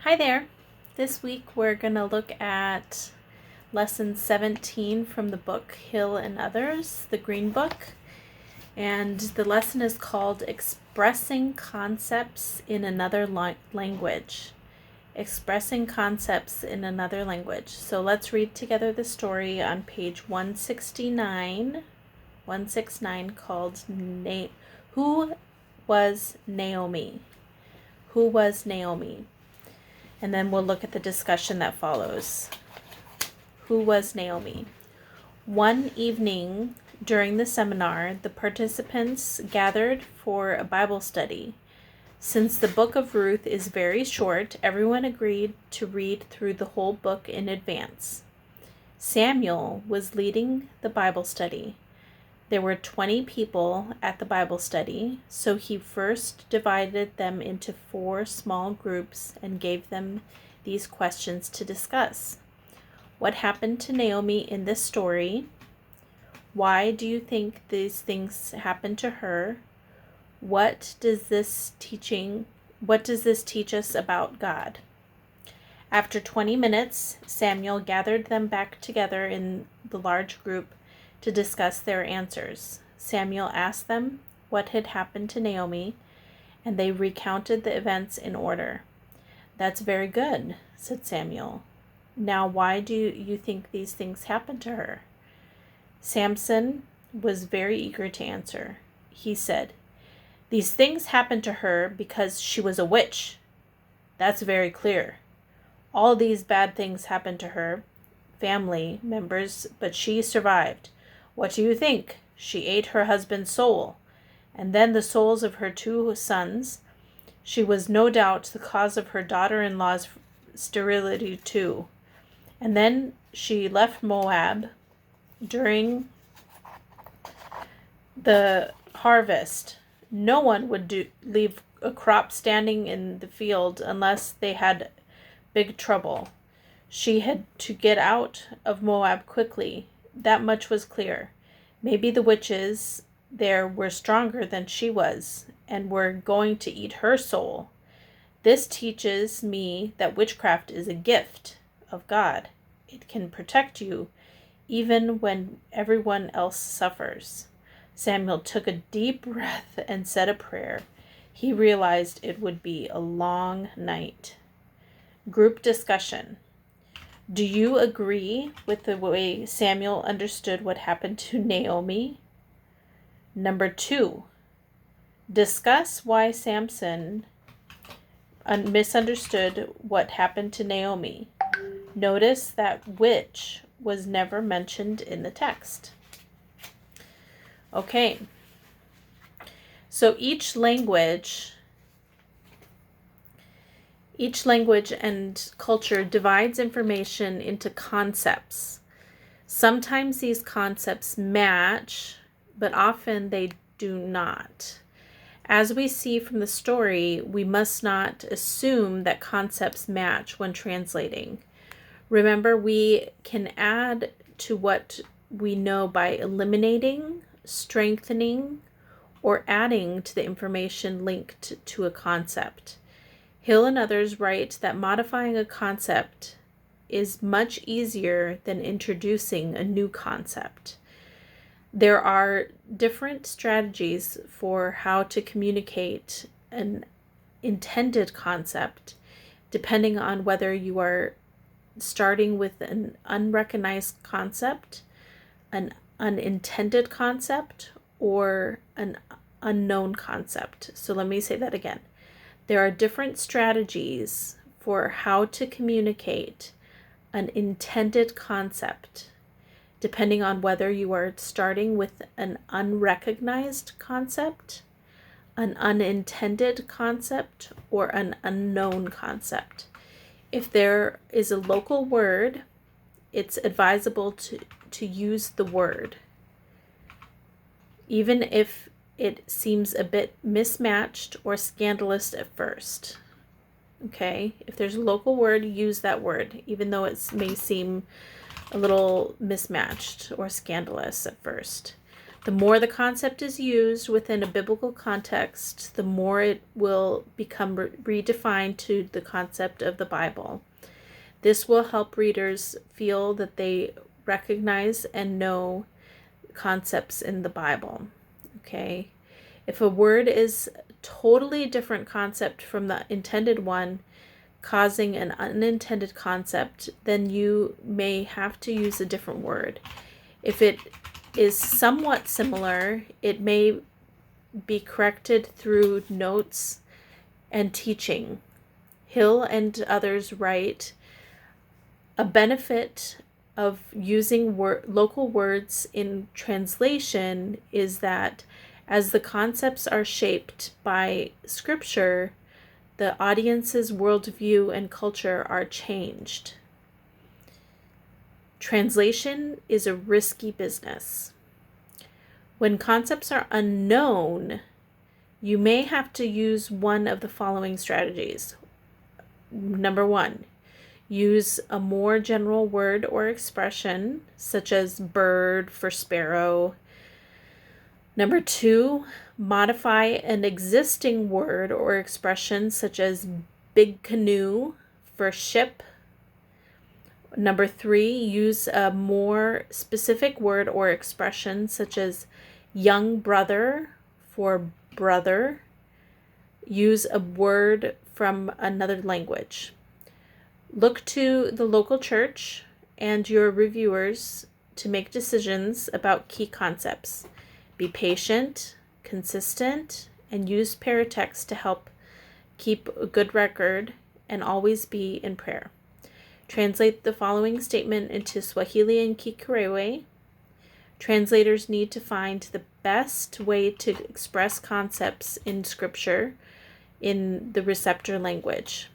Hi there. This week we're going to look at lesson 17 from the book Hill and Others, the Green Book. And the lesson is called Expressing Concepts in Another Language. Expressing Concepts in Another Language. So let's read together the story on page 169 called Who Was Naomi? Who was Naomi? And then we'll look at the discussion that follows. Who was Naomi? One evening during the seminar, the participants gathered for a Bible study. Since the book of Ruth is very short, everyone agreed to read through the whole book in advance. Samuel was leading the Bible study. There were 20 people at the Bible study, so he first divided them into 4 small groups and gave them these questions to discuss. What happened to Naomi in this story? Why do you think these things happened to her? What does this teach us about God? After 20 minutes, Samuel gathered them back together in the large group to discuss their answers. Samuel asked them what had happened to Naomi, and they recounted the events in order. "That's very good," said Samuel. "Now why do you think these things happened to her?" Samson was very eager to answer. He said, "These things happened to her because she was a witch. That's very clear. All these bad things happened to her family members, but she survived. What do you think? She ate her husband's soul, and then the souls of her 2 sons. She was no doubt the cause of her daughter-in-law's sterility too. And then she left Moab during the harvest. No one would leave a crop standing in the field unless they had big trouble. She had to get out of Moab quickly. That much was clear. Maybe the witches there were stronger than she was and were going to eat her soul. This teaches me that witchcraft is a gift of God. It can protect you even when everyone else suffers." Samuel took a deep breath and said a prayer. He realized it would be a long night. Group discussion. Do you agree with the way Samuel understood what happened to Naomi? Number 2, discuss why Samson misunderstood what happened to Naomi. Notice that witch was never mentioned in the text. Okay, so each language and culture divides information into concepts. Sometimes these concepts match, but often they do not. As we see from the story, we must not assume that concepts match when translating. Remember, we can add to what we know by eliminating, strengthening, or adding to the information linked to a concept. Hill and others write that modifying a concept is much easier than introducing a new concept. There are different strategies for how to communicate an intended concept, depending on whether you are starting with an unrecognized concept, an unintended concept, or an unknown concept. So let me say that again. There are different strategies for how to communicate an intended concept, depending on whether you are starting with an unrecognized concept, an unintended concept, or an unknown concept. If there is a local word, it's advisable to use the word, even if it seems a bit mismatched or scandalous at first. Okay, if there's a local word, use that word, even though it may seem a little mismatched or scandalous at first. The more the concept is used within a biblical context, the more it will become redefined to the concept of the Bible. This will help readers feel that they recognize and know concepts in the Bible. Okay? If a word is totally different concept from the intended one, causing an unintended concept, then you may have to use a different word. If it is somewhat similar, it may be corrected through notes and teaching. Hill and others write, a benefit of using local words in translation is that as the concepts are shaped by Scripture, the audience's worldview and culture are changed. Translation is a risky business. When concepts are unknown, you may have to use one of the following strategies. Number 1, use a more general word or expression, such as bird for sparrow. Number 2, modify an existing word or expression, such as big canoe for ship. Number 3, use a more specific word or expression, such as young brother for brother. Use a word from another language. Look to the local church and your reviewers to make decisions about key concepts. Be patient, consistent, and use paratext to help keep a good record, and always be in prayer. Translate the following statement into Swahili and Kikurewe. Translators need to find the best way to express concepts in Scripture in the receptor language.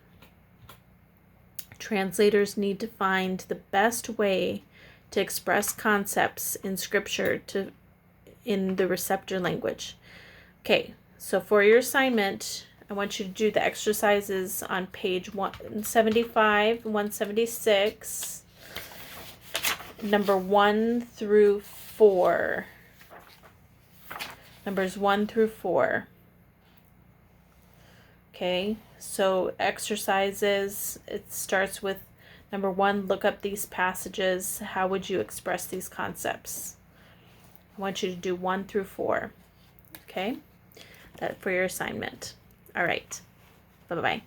Translators need to find the best way to express concepts in Scripture in the receptor language. Okay, so for your assignment, I want you to do the exercises on page 175, 176, number 1 through 4. Numbers 1 through 4. Okay, so exercises, it starts with number 1, look up these passages. How would you express these concepts? I want you to do 1 through 4. Okay, that for your assignment. All right, bye-bye.